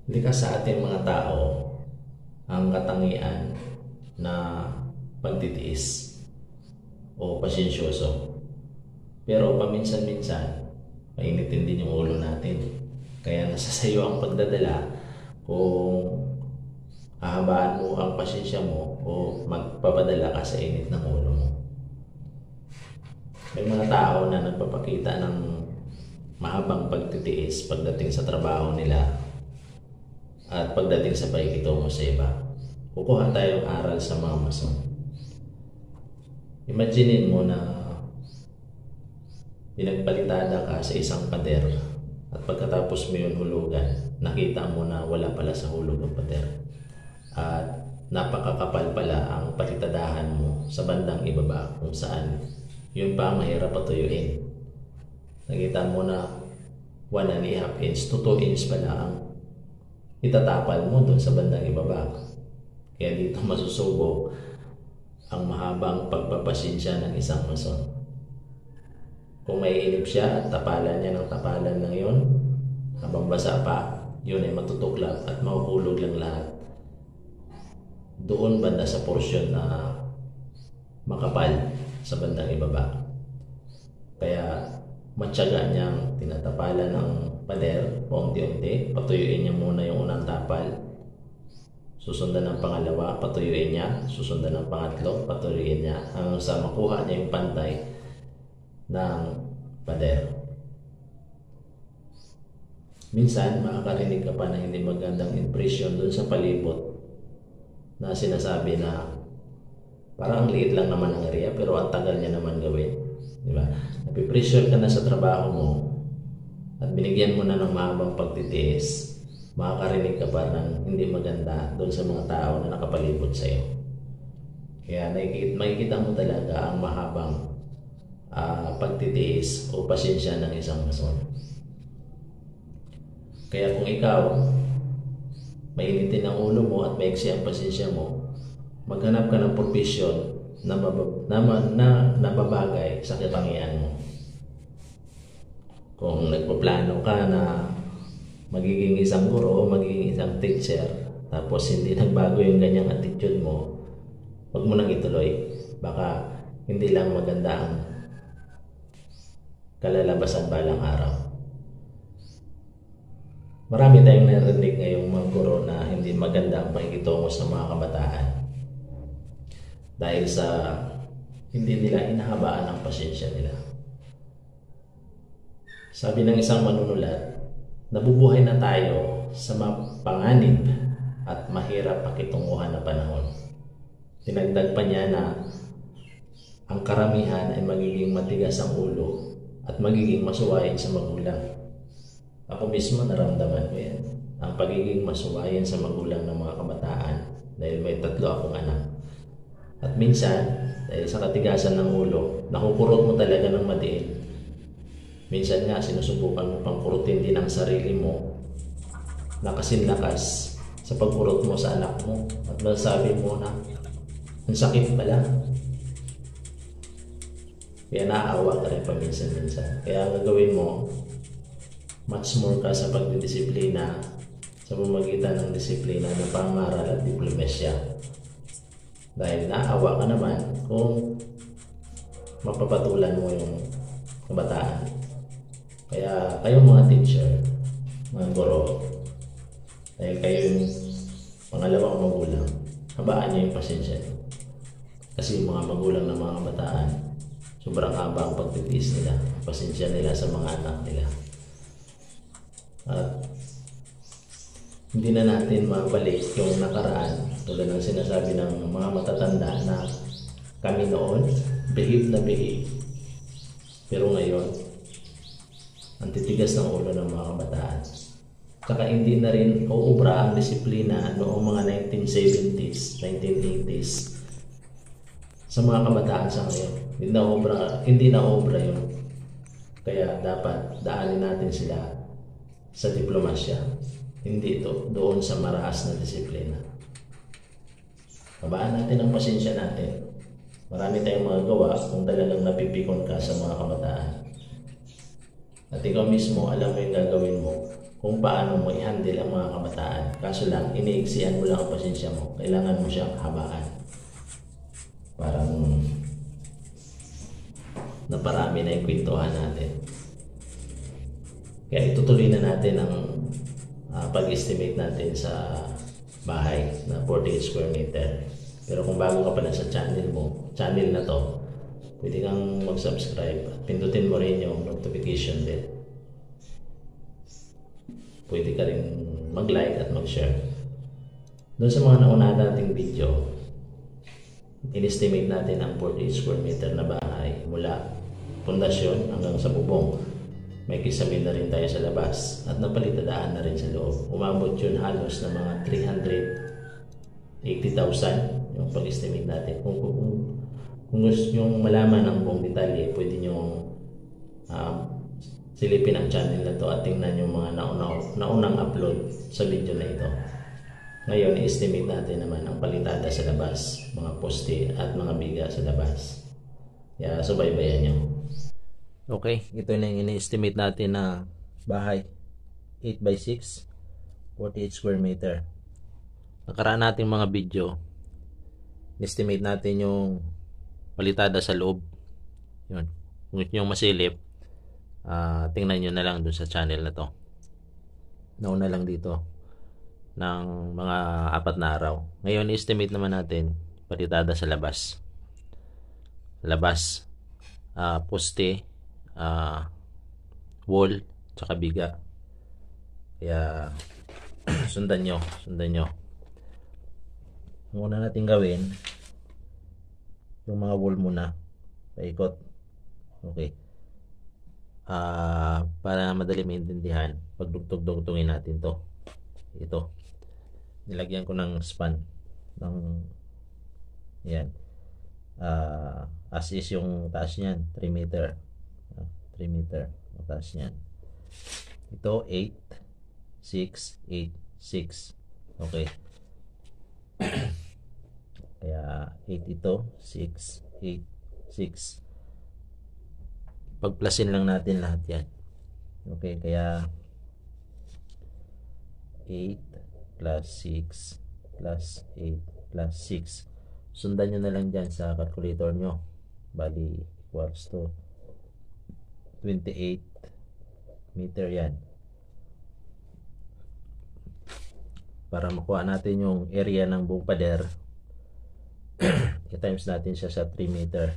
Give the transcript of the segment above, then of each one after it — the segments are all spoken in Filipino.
Likas sa ating mga tao ang katangian na pagtitiis o pasensyoso. Pero paminsan-minsan, mainitin din yung ulo natin. Kaya nasa sayo ang pagdadala kung hahabaan mo ang pasensya mo o magpapadala ka sa init ng ulo mo. May mga tao na nagpapakita ng mahabang pagtitiis pagdating sa trabaho nila at pagdating sa pakikitungo sa iba. Kukuha tayong aral sa mga mason. Imaginin mo na pinagpalitada ka sa isang pader at pagkatapos mo yun hulugan, nakita mo na wala pala sa hulog ng pader at napakakapal pala ang palitadahan mo sa bandang ibaba kung saan yun pa ang mahirap patuyuin. Nakita mo na 1.5 inch to 2 inch pala ang itatapal mo doon sa bandang ibaba. Kaya dito masusubok ang mahabang pagpapasensya ng isang mason. Kung maiinip siya at tapalan niya ng tapalan lang yun, habang basa pa, yun ay matutuklap at mahuhulog lang lahat. Doon banda sa porsyon na makapal sa bandang ibaba. Kaya matyaga niyang tinatapalan ng pader paunti-unti. Patuyuin niya muna yung unang tapal, susundan ng pangalawa, patuyuin niya, susundan ng pangatlo, patuyuin niya hanggang sa makuha niya yung pantay ng pader. Minsan makakarinig ka pa na hindi magandang impression dun sa palibot na sinasabi na parang ang liit lang naman ang area pero ang tagal niya naman gawin. Diba? Napipressure ka na sa trabaho mo at binigyan mo na ng mahabang pagtitiis, makakarinig ka pa ng hindi maganda doon sa mga tao na nakapalibot sa iyo. Kaya makikita mo talaga ang mahabang pagtitiis o pasensya ng isang mason. Kaya kung ikaw mainitin ang ulo mo at maiksi ang pasensya mo, maghanap ka ng profesyon na nababagay sa katangian mo. Kung nagpaplano ka na magiging isang guro o magiging isang teacher, tapos hindi nagbago yung ganyang attitude mo, huwag mo nang ituloy. Baka hindi lang maganda ang kalalabasan balang araw. Marami tayong narinig ngayong mga guro na hindi maganda ang pakikitungo sa mga kabataan dahil sa hindi nila inahabaan ang pasensya nila. Sabi ng isang manunulat, nabubuhay na tayo sa mapanganib at mahirap pakitunguhan na panahon. Tinagdag pa niya na ang karamihan ay magiging matigas ang ulo at magiging masuwayin sa magulang. Ako mismo naramdaman ko yan, ang pagiging masuwayin sa magulang ng mga kabataan dahil may 3 akong anak. At minsan, dahil sa katigasan ng ulo, nakukurot mo talaga ng madiin. Minsan nga, sinusubukan mo pang kurutin din ang sarili mo na kasinlakas sa pagkurot mo sa anak mo at masasabi mo na ang sakit pala. Kaya naaawa ka rin paminsan-minsan. Kaya ang gagawin mo, much more ka sa pagdidisiplina sa pamamagitan ng disiplina ng pangaral at diplomasya. Dahil naawa ka naman kung mapapatulan mo yung kabataan. Kaya kayo mga teacher, mga guro, dahil kayo yung pangalawang magulang, habaan niyo yung pasensya niyo. Kasi yung mga magulang ng mga kabataan, sobrang haba ang pagtitiis nila, pasensya nila sa mga anak nila. At hindi na natin mabalik yung nakaraan tulad ng sinasabi ng mga matatanda na kami noon behave na behave, pero ngayon ang titigas ng ulo ng mga kabataan. Saka hindi na rin uubra ang disiplina noong mga 1970s, 1980s sa mga kabataan sa ngayon. Hindi na uubra yun. Kaya dapat daanin natin sila sa diplomasya, hindi doon sa maraas na disiplina. Habaan natin ang pasensya natin. Marami tayong magagawa kung talagang napipikon ka sa mga kabataan. At ikaw mismo, alam mo yung gagawin mo kung paano mo i-handle ang mga kabataan. Kaso lang, iniiksian mo lang ang pasensya mo. Kailangan mo siyang habaan. Parang naparami na yung kwentuhan natin. Kaya itutuloy na natin ang pag-estimate natin sa bahay na 48 square meter. Pero kung bago ka pa na sa channel na to, pwede kang mag-subscribe at pindutin mo rin yung notification bell. Pwede ka rin mag-like at mag-share. Doon sa mga nauna nating video, in-estimate natin ang 48 square meter na bahay mula pundasyon hanggang sa bubong. May kisame na rin tayo sa labas at napalitadaan na rin sa loob. Umabot yun halos na mga 380,000 yung pag-estimate natin. Kung gusto nyo malaman ang buong detalye, pwede nyo silipin ang channel na to at tingnan yung mga naunang upload sa video na ito. Ngayon, i-estimate natin naman ang palitada sa labas, mga poste at mga biga sa labas. Kaya subaybayan nyo. Okay, ito na yung ini-estimate natin na bahay. 8x6, 48 square meter. Nakaraan natin mga video, estimate natin yung palitada sa loob. Yun. Kung gusto nyo masilip, tingnan nyo na lang dun sa channel na to. Nauna lang dito ng mga 4 na araw. Ngayon, estimate naman natin palitada sa labas. Poste, wall, tsaka biga. Kaya sundan nyo. Ang una natin gawin, yung mga wall muna, paikot. Okay. Para madali maintindihan, pagdugtong-dugtongin natin to. Ito. Nilagyan ko ng span ng yan. As is yung taas niyan, 3 meter. 3 meter ang taas niyan. Ito 8, 6, 8, 6. Okay. Kaya 8 ito, 6, 8, 6. Pagplasin lang natin lahat yan. Okay, kaya 8 plus 6 plus 8 plus 6. Sundan nyo na lang dyan sa calculator nyo. Bali equals to 28 meter yan. Para makuha natin yung area ng buong pader, i-times natin siya sa 3 meter.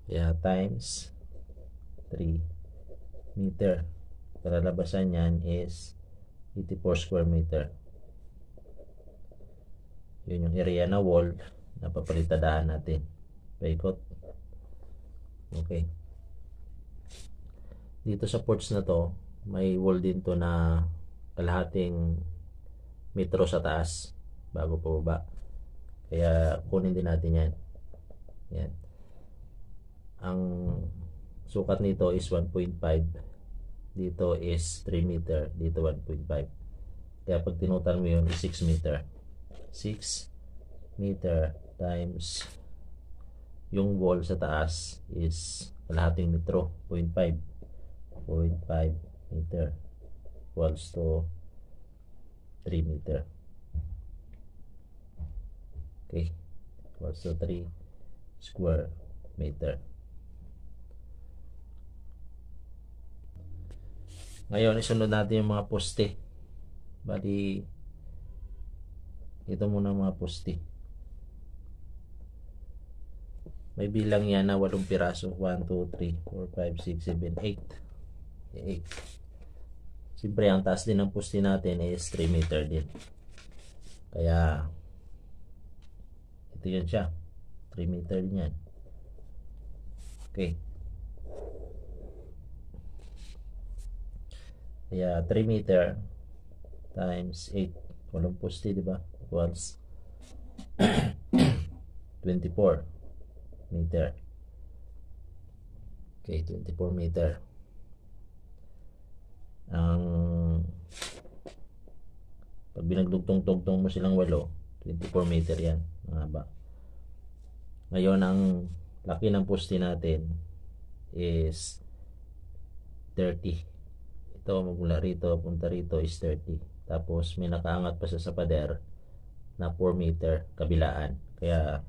Kaya times 3 meter. Kalalabasan yan is 84 square meter. Yun yung area na wall na papalitadaan natin. Paikot. Okay. Dito sa ports na to, may wall din to na kalahating metro sa taas bago pababa. Kaya kunin din natin yan. Yan. Ang sukat nito is 1.5. Dito is 3 meter. Dito 1.5. Kaya pag tinutan mo yun, is 6 meter. 6 meter times yung wall sa taas is kalahating metro, 0.5 meter equals to 3 meter. Okay, equals to 3 square meter. Ngayon, isunod natin yung mga poste. Bali, ito muna mga poste. May bilang yan na 8 piraso. 1, 2, 3, 4, 5, 6, 7, 8. 8. Siyempre, ang taas din ng poste natin is 3 meter din. Kaya, ito yun siya. 3 meter din yan. Okay. Kaya, 3 meter times 8. Walang poste, diba? Equals 24 meter. Okay, 24 meter. Ang pag binagdugtong-tugtong mo silang 8, 24 meter yan. Ang haba. Ngayon, ang laki ng poste natin is 30. ito magmula rito punta rito is 30. Tapos may nakaangat pa sa pader na 4 meter kabilaan, kaya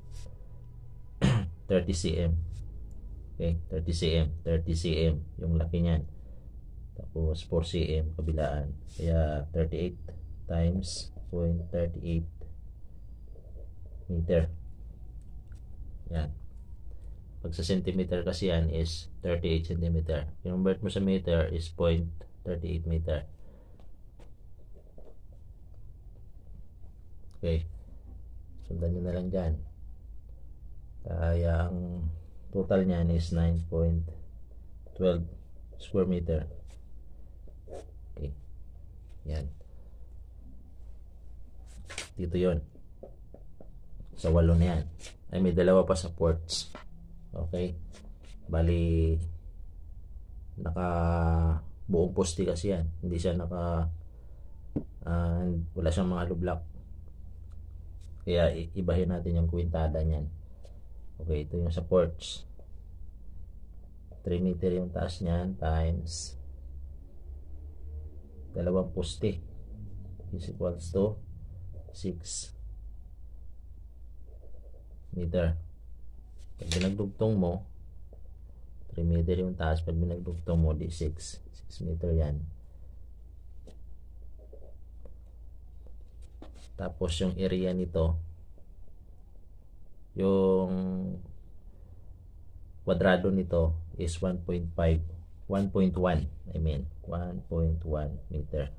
30 cm. Okay, 30 cm, 30 cm yung laki niyan. Tapos 4 cm kabilaan, kaya 38 times 0.38 meter. Yan. Pag sa centimeter kasi yan is 38 cm. Convert mo sa meter is 0.38 meter. Okay. Sundan nyo na lang dyan. Kaya ang total niyan is 9.12 square meter. Okay. Yan. Dito yon. Sa 8 na yan. Ay, may dalawa pa sa ports. Okay. Bali, naka buong poste kasi yan. Hindi siya naka wala siyang mga lublak. Kaya ibahin natin yung kwintada niyan. Okay, ito yung sa ports. 3 meter yung taas niyan times dalawang poste is equals to 6 meter. Pag binagdugtong mo 3 meter yung taas, pag binagdugtong mo di 6 meter yan. Tapos yung area nito, yung kwadrado nito is 1.1 I mean 1.1 meter,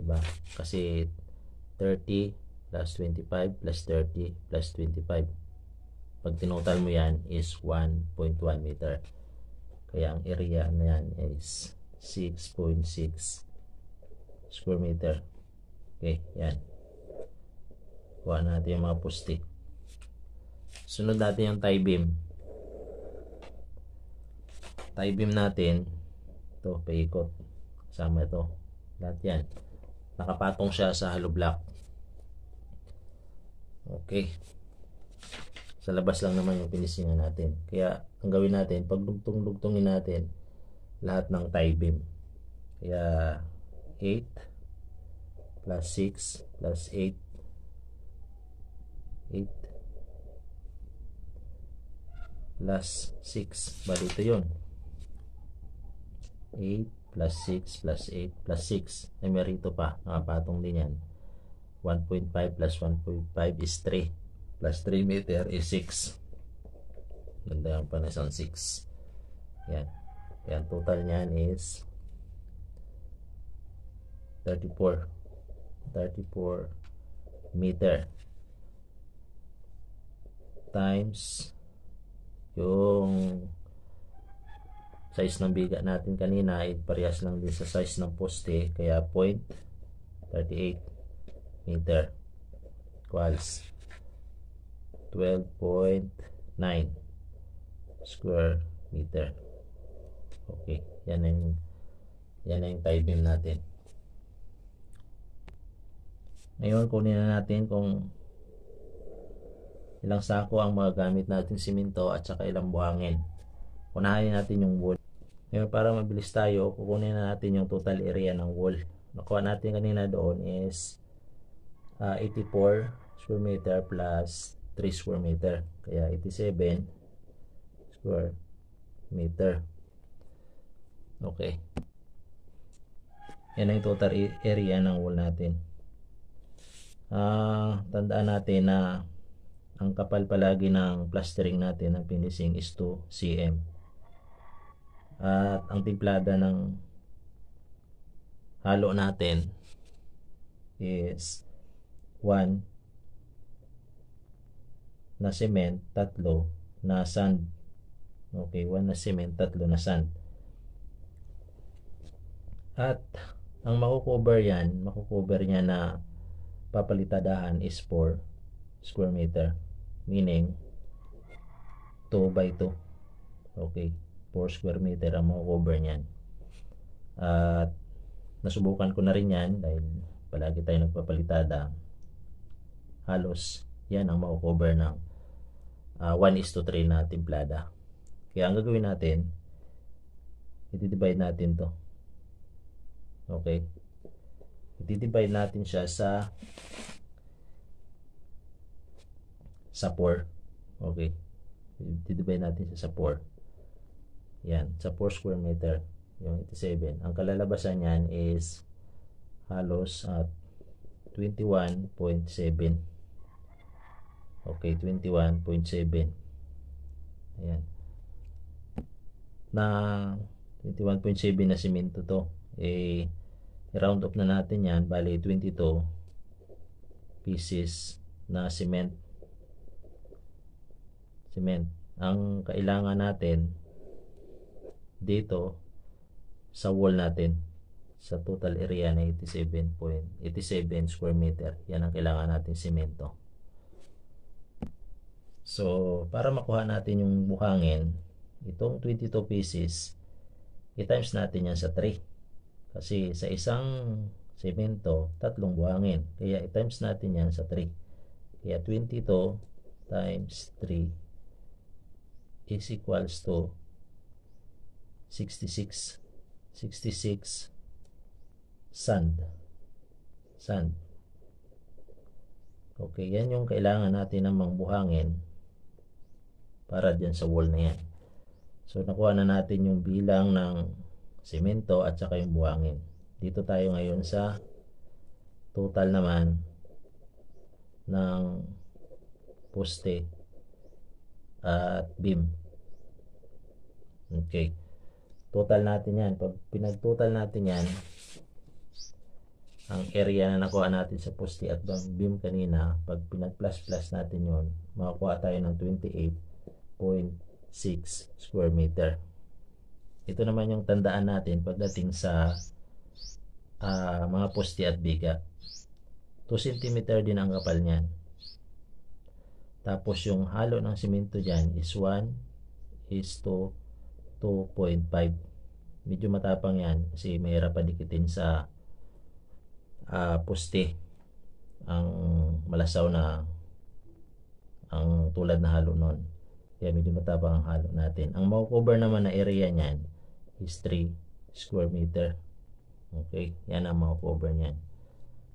diba? Kasi 30 plus 25 plus 30 plus 25, pag tinotal mo yan is 1.1 meter. Kaya ang area na yan is 6.6 square meter. Okay, yan. Kuha natin yung mga poste. Sunod natin yung tie beam. Tie beam natin, ito, paikot. Kasama ito. Lahat yan. Nakapatong siya sa hollow block. Okay. Sa labas lang naman yung pinisingan natin. Kaya, ang gawin natin, pag dugtong-dugtongin natin lahat ng tie beam. Kaya, 8 plus 6 plus 8 plus 6, bali ito yun, 8 plus 6 plus 8 plus 6, ay merito pa, nakapatong din yan. 1.5 plus 1.5 is 3 plus 3 meter is 6. Ganda yung panasang 6. Yan. Yan, total nyan is 34 meter times yung size ng biga natin kanina ay parehas lang din sa size ng poste, kaya 0.38 meter equals 12.9 square meter. Okay, yan na yung tie beam natin. Ngayon, kunin na natin kung ilang sako ang magagamit natin simento at saka ilang buhangin. Unahin natin yung wall. Ngayon, para mabilis tayo, kukunin na natin yung total area ng wall. Nakuha natin kanina doon is 84 square meter plus 3 square meter. Kaya 87 square meter. Okay. Yan ang total area ng wall natin. Tandaan natin na ang kapal palagi ng plastering natin, ng finishing is 2 cm. At ang timplada ng halo natin is 1 na cement, 3 na sand. Okay, 1 na cement, 3 na sand. At ang makukover niya na papalitadahan is 4 square meter, meaning 2 by 2. Okay, 4 square meter ang makukover niyan. At nasubukan ko na rin yan dahil palagi tayo nagpapalitada. Halos yan ang makukover ng 1:3 na timplada. Kaya ang gagawin natin, i-divide natin to Okay? I-divide natin siya sa 4. Okay? I-divide natin siya sa 4. Yan, sa 4 square meter, yung 87. Ang kalalabasan niyan is halos at 21.7. Okay, 21.7. Ayan. Na 21.7 na simento to. I-round up na natin yan. Bali, 22 pieces na cement. Ang kailangan natin dito sa wall natin, sa total area na 87 square meter, yan ang kailangan natin simento. So, para makuha natin yung buhangin, itong 22 pieces, i-times natin yan sa 3. Kasi sa isang semento, 3 buhangin. Kaya i-times natin yan sa 3. Kaya 22 times 3 is equals to 66 sand. Okay, yan yung kailangan natin ng mangbuhangin para dyan sa wall na yan. So nakuha na natin yung bilang ng semento at saka yung buhangin. Dito tayo ngayon sa total naman ng poste at beam. Okay, total natin yan. Pag pinag-total natin yan, ang area na nakuha natin sa poste at beam kanina, pag pinag-plus natin yon, makakuha tayo ng 28.6 square meter. Ito naman yung tandaan natin pagdating sa mga poste at biga. 2 cm din ang kapal niyan. Tapos yung halo ng simento dyan is 1:2.5. Medyo matapang yan kasi mahirap padikitin sa poste ang malasaw na ang tulad na halo nun. Kaya medyo matapang ang halo natin. Ang makukover naman na area nyan is 3 square meter. Okay, yan ang makukover nyan.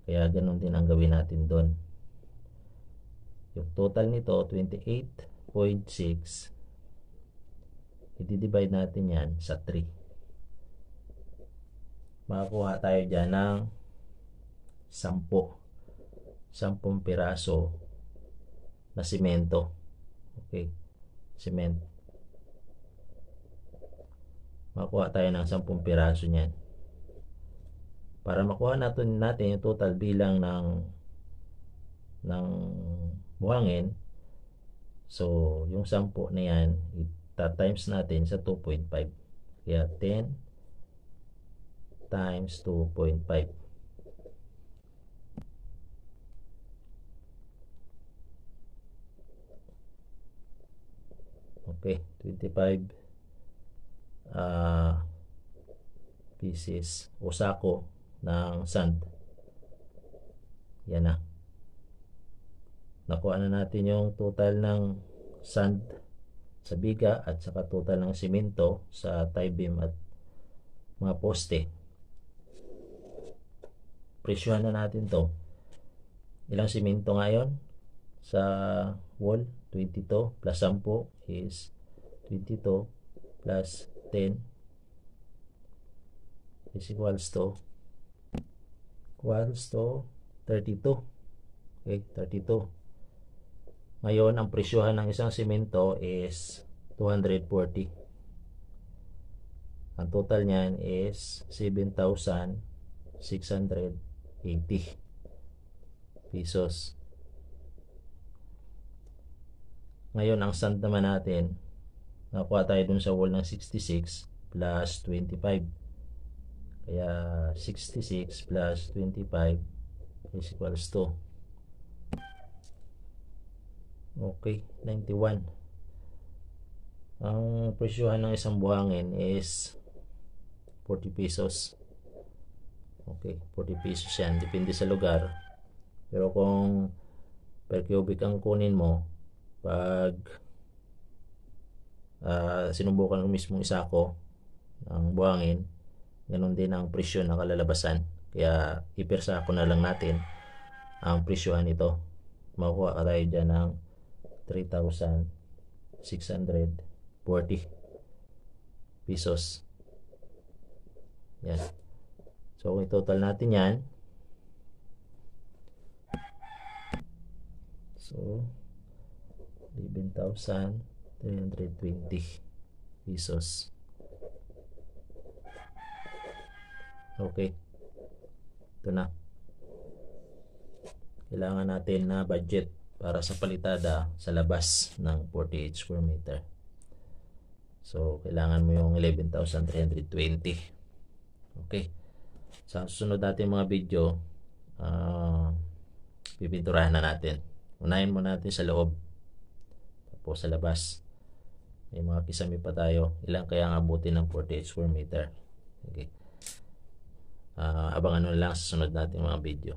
Kaya ganun din ang gawin natin doon. Yung total nito 28.6, i-divide natin yan sa 3. Makakuha tayo dyan ng 10 piraso na simento. Okay, cement. Makakuha tayo ng 10 piraso niyan. Para makuha natin yung total bilang ng buhangin, so yung 10 na yan ita-times natin sa 2.5. Kaya 10 times 2.5. Okay, 25 pieces o sako ng sand. Yan na. Nakuha na natin yung total ng sand sa biga at saka total ng simento sa tie beam at mga poste. Presyohan na natin to. Ilang simento ngayon sa wall? 22 plus 10 is 22 plus 10 is equals to 32. Okay, 32. Ngayon, ang presyohan ng isang simento is 240. Ang total niyan is 7,680 pesos. Ngayon, ang sand naman natin, nakuha tayo dun sa wall ng 66 plus 25. Kaya 66 plus 25 is equals to, okay, 91. Ang presyohan ng isang buhangin is 40 pesos. Okay, 40 pesos yan. Depende sa lugar. Pero kung per cubic ang kunin mo, pag sinubukan mo mismo isako ng buhangin, Ganun din ang presyo ng kalalabasan. Kaya ipirsa ko na lang natin ang presyohan nito. Makukuha ka tayo dyan ng 3,640 pesos. Yan. So kung total natin yan, so 11,320 pesos. Okay. Ito na. Kailangan natin na budget para sa palitada sa labas ng 48 square meter. So kailangan mo yung 11,320. Okay. Sa susunod natin mga video, pipinturahan na natin. Unahin mo natin sa loob. Tapos sa labas. May mga kisame pa tayo. Ilang kaya ang abutin ng 48 square meter. Okay. Abangan nyo lang sa sunod natin mga video.